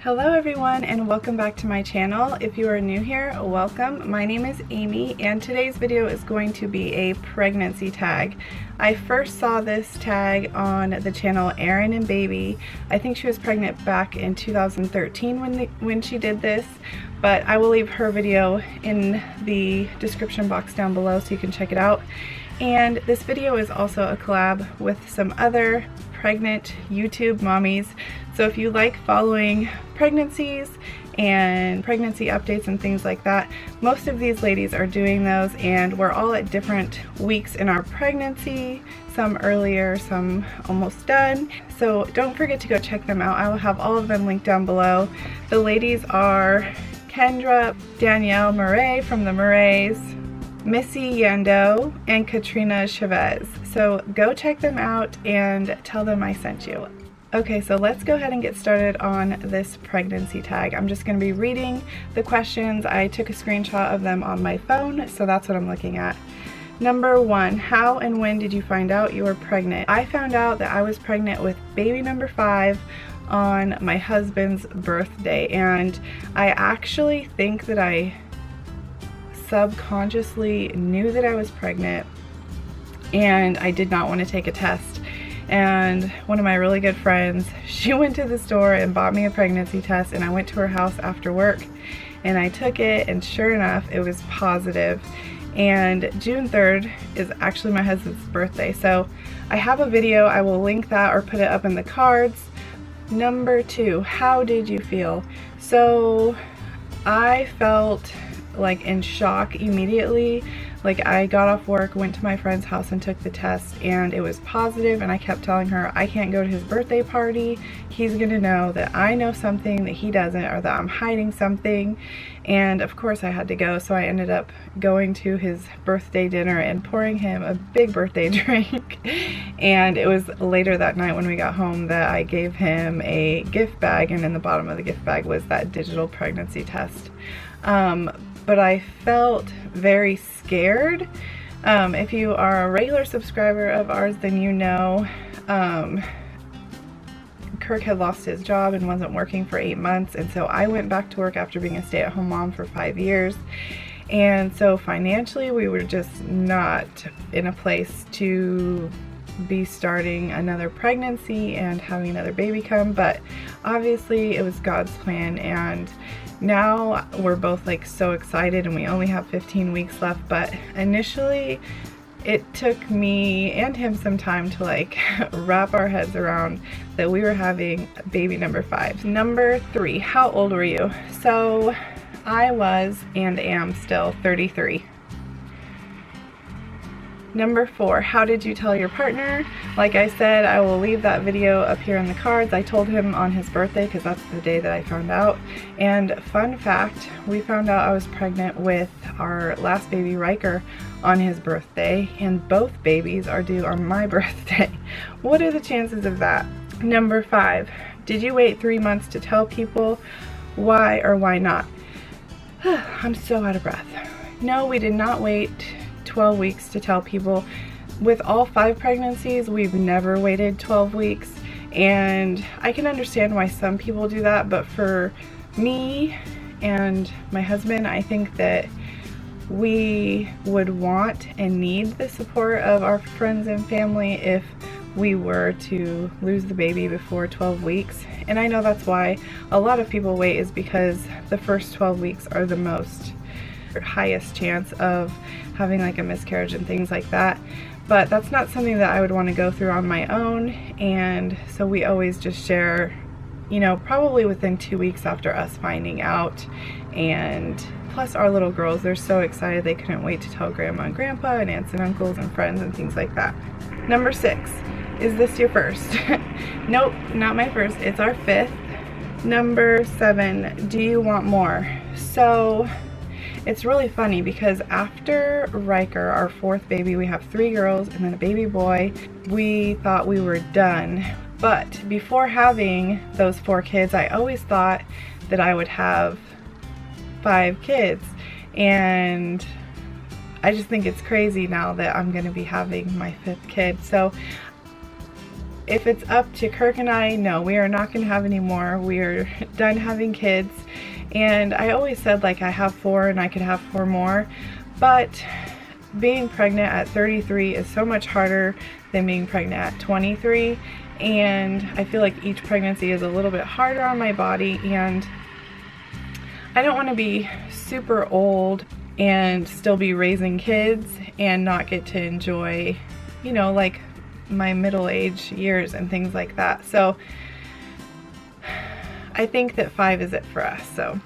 Hello everyone and welcome back to my channel. If you are new here, welcome. My name is Amy and today's video is going to be a pregnancy tag. I first saw this tag on the channel Erin and Baby. I think she was pregnant back in 2013 when she did this, but I will leave her video in the description box down below so you can check it out. And this video is also a collab with some other pregnant YouTube mommies. So if you like following pregnancies and pregnancy updates and things like that, most of these ladies are doing those, and we're all at different weeks in our pregnancy, some earlier, some almost done. So don't forget to go check them out. I will have all of them linked down below. The ladies are Kendra, Danielle Murray from the Murrays, Missy Yando, and Katrina Chavez. So go check them out and tell them I sent you. Okay, so let's go ahead and get started on this pregnancy tag. I'm just going to be reading the questions. I took a screenshot of them on my phone, so that's what I'm looking at. Number 1, how and when did you find out you were pregnant? I found out that I was pregnant with baby number 5 on my husband's birthday, and I actually think that I subconsciously knew that I was pregnant, and I did not want to take a test. And one of my really good friends, she went to the store and bought me a pregnancy test, and I went to her house after work and I took it, and sure enough it was positive. And June 3rd is actually my husband's birthday, so I have a video. I will link that or put it up in the cards. Number 2, how did you feel? So I felt like in shock immediately. Like, I got off work, went to my friend's house and took the test, and it was positive, and I kept telling her I can't go to his birthday party. He's gonna know that I know something that he doesn't, or that I'm hiding something. And of course I had to go, so I ended up going to his birthday dinner and pouring him a big birthday drink. And it was later that night when we got home that I gave him a gift bag, and in the bottom of the gift bag was that digital pregnancy test. But I felt very scared. If you are a regular subscriber of ours, then you know Kirk had lost his job and wasn't working for 8 months, and so I went back to work after being a stay-at-home mom for 5 years. And so financially we were just not in a place to be starting another pregnancy and having another baby come, but obviously it was God's plan, and now we're both like so excited, and we only have 15 weeks left. But initially it took me and him some time to like wrap our heads around that we were having baby number 5. Number 3, how old were you? So I was and am still 33. Number 4, how did you tell your partner? Like I said, I will leave that video up here in the cards. I told him on his birthday because that's the day that I found out. And fun fact, we found out I was pregnant with our last baby, Riker, on his birthday, and both babies are due on my birthday. What are the chances of that? Number 5, did you wait 3 months to tell people? Why or why not? I'm so out of breath. No, we did not wait 12 weeks to tell people. With all 5 pregnancies, we've never waited 12 weeks, and I can understand why some people do that, but for me and my husband, I think that we would want and need the support of our friends and family if we were to lose the baby before 12 weeks. And I know that's why a lot of people wait, is because the first 12 weeks are the most highest chance of having like a miscarriage and things like that. But that's not something that I would want to go through on my own, and so we always just share, you know, probably within 2 weeks after us finding out. And plus our little girls, they're so excited, they couldn't wait to tell grandma and grandpa and aunts and uncles and friends and things like that. Number 6, is this your first? Nope, not my first, it's our 5th. Number 7, do you want more? So it's really funny because after Riker, our 4th baby, we have 3 girls and then a baby boy. We thought we were done. But before having those 4 kids, I always thought that I would have 5 kids. And I just think it's crazy now that I'm going to be having my 5th kid. So if it's up to Kirk and I, no, we are not going to have any more. We are done having kids. And I always said, like, I have 4 and I could have 4 more. But being pregnant at 33 is so much harder than being pregnant at 23. And I feel like each pregnancy is a little bit harder on my body. And I don't want to be super old and still be raising kids and not get to enjoy, you know, like my middle age years and things like that. So I think that 5 is it for us. So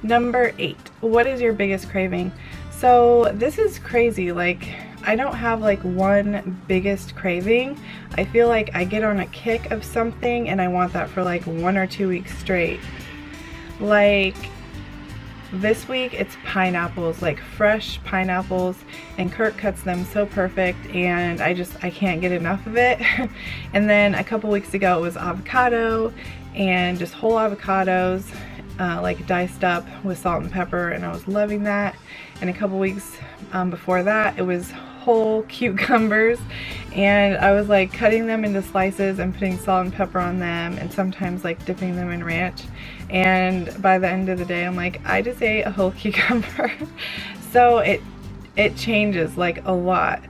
number 8, what is your biggest craving? So this is crazy. Like, I don't have like one biggest craving. I feel like I get on a kick of something and I want that for like 1 or 2 weeks straight. Like this week it's pineapples, like fresh pineapples, and Kirk cuts them so perfect and I can't get enough of it. And then a couple weeks ago it was avocado, and just whole avocados, like diced up with salt and pepper, and I was loving that. And a couple weeks before that it was whole cucumbers, and I was like cutting them into slices and putting salt and pepper on them, and sometimes like dipping them in ranch. And by the end of the day I'm like, I just ate a whole cucumber. So it changes like a lot.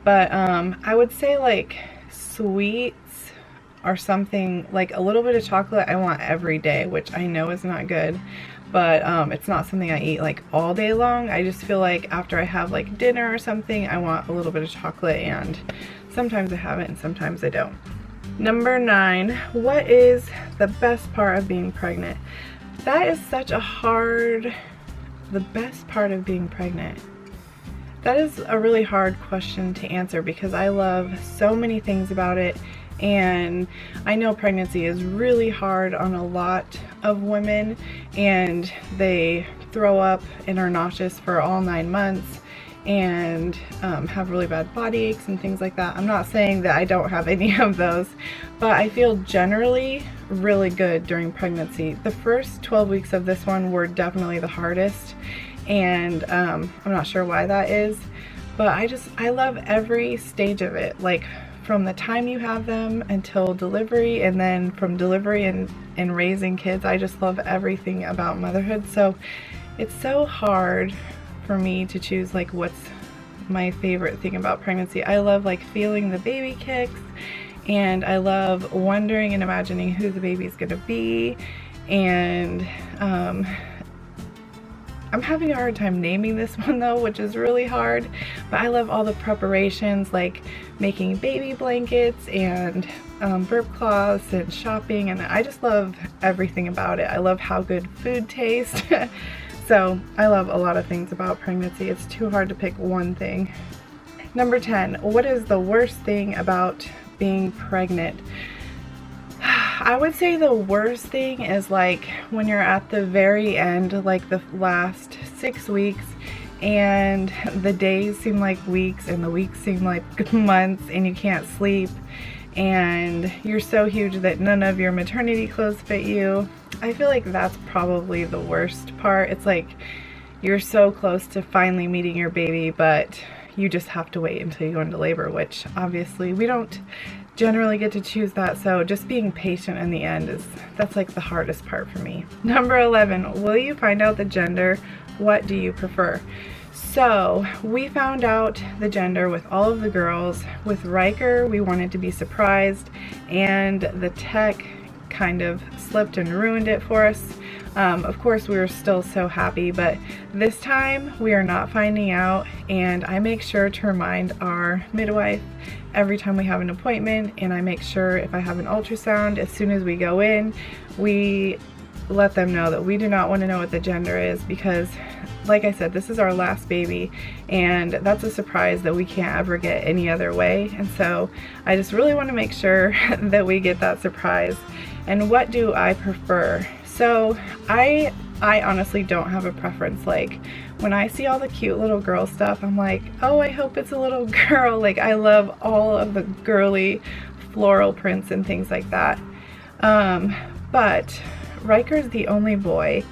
But I would say like sweets or something, like a little bit of chocolate I want every day, which I know is not good. But it's not something I eat like all day long. I just feel like after I have like dinner or something, I want a little bit of chocolate, and sometimes I have it and sometimes I don't. Number 9, what is the best part of being pregnant? That is such a hard, the best part of being pregnant. That is a really hard question to answer because I love so many things about it. And I know pregnancy is really hard on a lot of women, and they throw up and are nauseous for all 9 months and have really bad body aches and things like that. I'm not saying that I don't have any of those, but I feel generally really good during pregnancy. The first 12 weeks of this one were definitely the hardest, and I'm not sure why that is, but I love every stage of it. Like, from the time you have them until delivery, and then from delivery and raising kids. I just love everything about motherhood. So it's so hard for me to choose like what's my favorite thing about pregnancy. I love like feeling the baby kicks, and I love wondering and imagining who the baby's gonna be, and I'm having a hard time naming this one though, which is really hard, but I love all the preparations, like making baby blankets and burp cloths and shopping, and I just love everything about it. I love how good food tastes. So I love a lot of things about pregnancy. It's too hard to pick one thing. Number 10, what is the worst thing about being pregnant? I would say the worst thing is like when you're at the very end, like the last 6 weeks, and the days seem like weeks and the weeks seem like months, and you can't sleep, and you're so huge that none of your maternity clothes fit you. I feel like that's probably the worst part. It's like you're so close to finally meeting your baby, but you just have to wait until you go into labor, which obviously we don't generally get to choose that. So just being patient in the end that's like the hardest part for me. Number 11, will you find out the gender? What do you prefer? So we found out the gender with all of the girls. With Riker, we wanted to be surprised, and the tech kind of slipped and ruined it for us. Of course, we were still so happy, but this time we are not finding out, and I make sure to remind our midwife every time we have an appointment, and I make sure if I have an ultrasound, as soon as we go in, we let them know that we do not want to know what the gender is, because like I said, this is our last baby, and that's a surprise that we can't ever get any other way. And so I just really want to make sure that we get that surprise. And what do I prefer? So I honestly don't have a preference. Like when I see all the cute little girl stuff, I'm like, oh, I hope it's a little girl. Like I love all of the girly floral prints and things like that. But Riker's the only boy,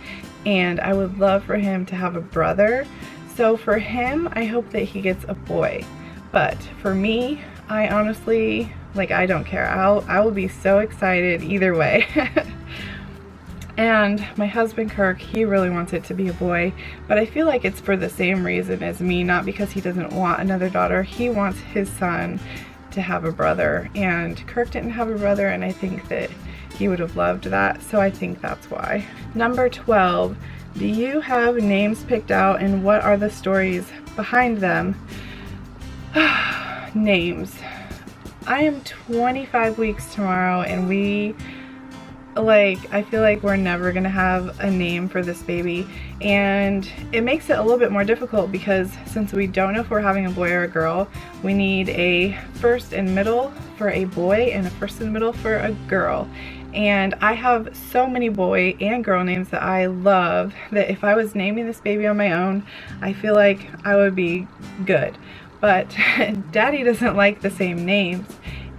and I would love for him to have a brother. So for him, I hope that he gets a boy. But for me, I honestly Like, I don't care. I will be so excited either way. And my husband Kirk, he really wants it to be a boy, but I feel like it's for the same reason as me, not because he doesn't want another daughter. He wants his son to have a brother, and Kirk didn't have a brother, and I think that he would have loved that, so I think that's why. Number 12, do you have names picked out, and what are the stories behind them? Names. I am 25 weeks tomorrow, and I feel like we're never gonna have a name for this baby, and it makes it a little bit more difficult because since we don't know if we're having a boy or a girl, we need a first and middle for a boy and a first and middle for a girl. And I have so many boy and girl names that I love that if I was naming this baby on my own, I feel like I would be good. But Daddy doesn't like the same names,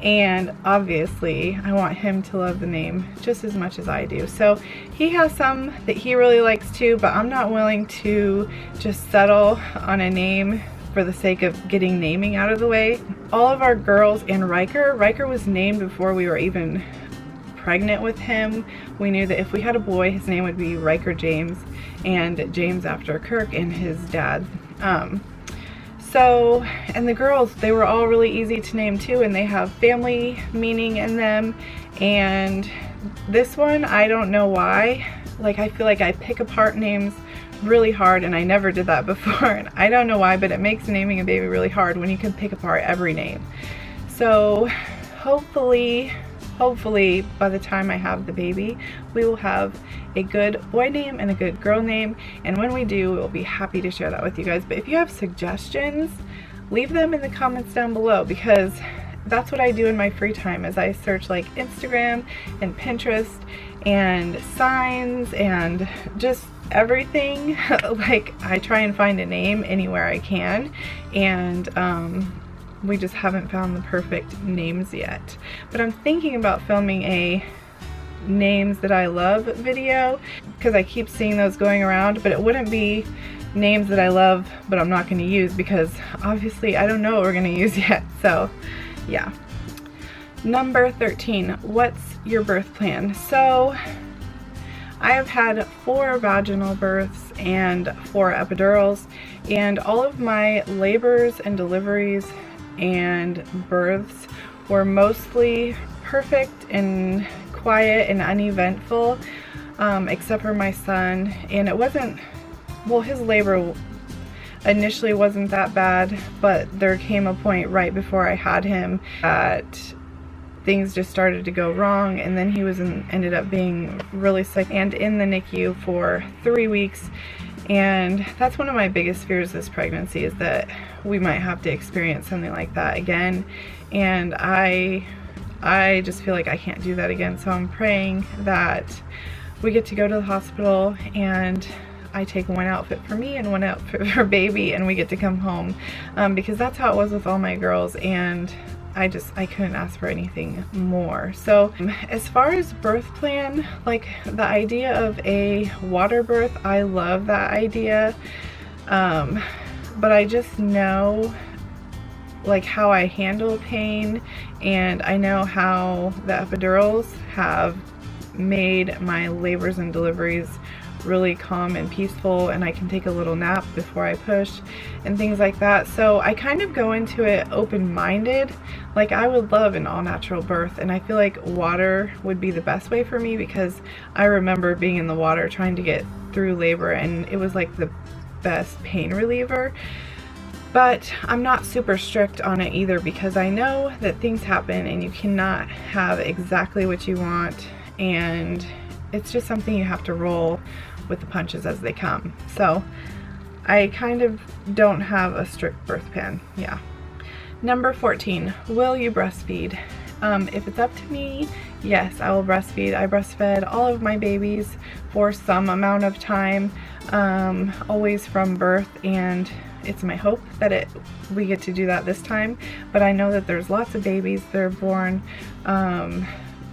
and obviously I want him to love the name just as much as I do. So he has some that he really likes too, but I'm not willing to just settle on a name for the sake of getting naming out of the way. All of our girls and Riker was named before we were even pregnant with him. We knew that if we had a boy, his name would be Riker James, and James after Kirk and his dad. And the girls, they were all really easy to name too, and they have family meaning in them. And this one, I don't know why. Like, I feel like I pick apart names really hard, and I never did that before. And I don't know why, but it makes naming a baby really hard when you can pick apart every name. So hopefully by the time I have the baby, we will have a good boy name and a good girl name, and when we do, we'll be happy to share that with you guys. But if you have suggestions, leave them in the comments down below, because that's what I do in my free time, is I search like Instagram and Pinterest and signs and just everything. Like, I try and find a name anywhere I can, and we just haven't found the perfect names yet. But I'm thinking about filming a names that I love video, because I keep seeing those going around, but it wouldn't be names that I love but I'm not going to use, because obviously I don't know what we're going to use yet. So yeah. Number 13, what's your birth plan? So I have had 4 vaginal births and 4 epidurals, and all of my labors and deliveries and births were mostly perfect and quiet and uneventful, except for my son. And it wasn't, well, his labor initially wasn't that bad, but there came a point right before I had him that things just started to go wrong, and then he ended up being really sick and in the NICU for 3 weeks. And that's one of my biggest fears this pregnancy, is that we might have to experience something like that again, and I just feel like I can't do that again. So I'm praying that we get to go to the hospital and I take one outfit for me and one outfit for baby, and we get to come home, because that's how it was with all my girls, and I couldn't ask for anything more. So as far as birth plan, like the idea of a water birth, I love that idea, but I just know like how I handle pain, and I know how the epidurals have made my labors and deliveries really calm and peaceful, and I can take a little nap before I push and things like that. So I kind of go into it open-minded. Like, I would love an all-natural birth, and I feel like water would be the best way for me, because I remember being in the water trying to get through labor, and it was like the best pain reliever. But I'm not super strict on it either, because I know that things happen and you cannot have exactly what you want, and it's just something you have to roll with the punches as they come. So I kind of don't have a strict birth plan. Yeah. Number 14, will you breastfeed? If it's up to me, yes, I will breastfeed. I breastfed all of my babies for some amount of time, always from birth, and it's my hope that we get to do that this time. But I know that there's lots of babies that are born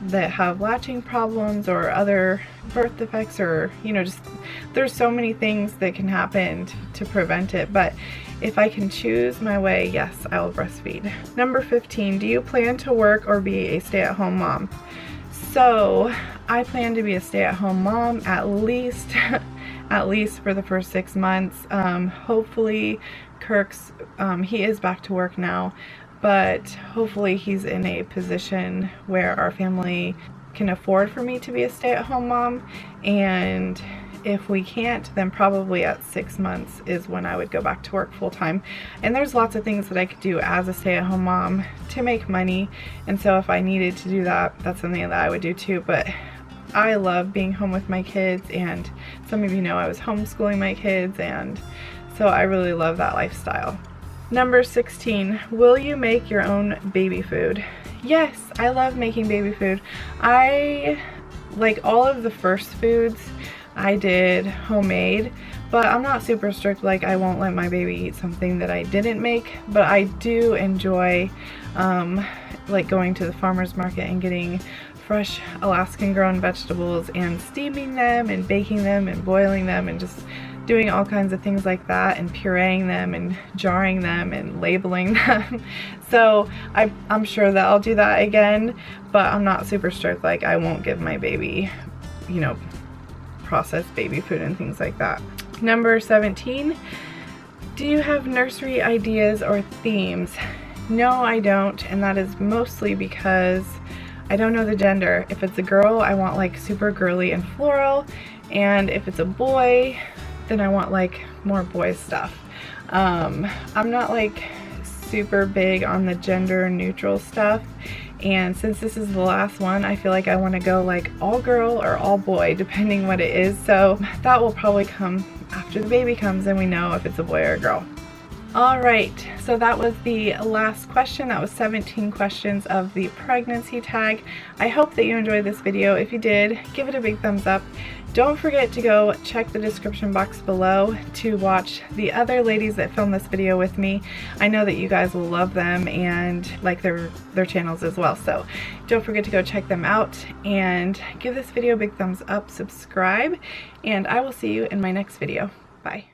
that have latching problems or other birth defects, or, you know, just there's so many things that can happen to prevent it. But If I can choose my way, yes, I will breastfeed. Number 15, do you plan to work or be a stay-at-home mom? So I plan to be a stay-at-home mom at least for the first 6 months. Hopefully Kirk's, he is back to work now, but hopefully he's in a position where our family can afford for me to be a stay-at-home mom, and if we can't, then probably at 6 months is when I would go back to work full-time. And there's lots of things that I could do as a stay-at-home mom to make money, and so if I needed to do that, that's something that I would do too. But I love being home with my kids, and some of you know I was homeschooling my kids, and so I really love that lifestyle. Number 16, will you make your own baby food? Yes, I love making baby food. I like all of the first foods I did homemade, but I'm not super strict. Like, I won't let my baby eat something that I didn't make, but I do enjoy like going to the farmer's market and getting fresh Alaskan grown vegetables and steaming them and baking them and boiling them and just doing all kinds of things like that, and pureeing them and jarring them and labeling them. So I'm sure that I'll do that again, but I'm not super strict. Like, I won't give my baby, you know, processed baby food and things like that. Number 17, do you have nursery ideas or themes? No, I don't, and that is mostly because I don't know the gender. If it's a girl, I want like super girly and floral, and if it's a boy, then I want like more boy stuff. I'm not like super big on the gender neutral stuff, and since this is the last one, I feel like I want to go like all girl or all boy, depending what it is. So that will probably come after the baby comes and we know if it's a boy or a girl. Alright, so that was the last question. That was 17 questions of the pregnancy tag. I hope that you enjoyed this video. If you did, give it a big thumbs up. Don't forget to go check the description box below to watch the other ladies that filmed this video with me. I know that you guys will love them and like their channels as well. So don't forget to go check them out and give this video a big thumbs up, subscribe, and I will see you in my next video. Bye.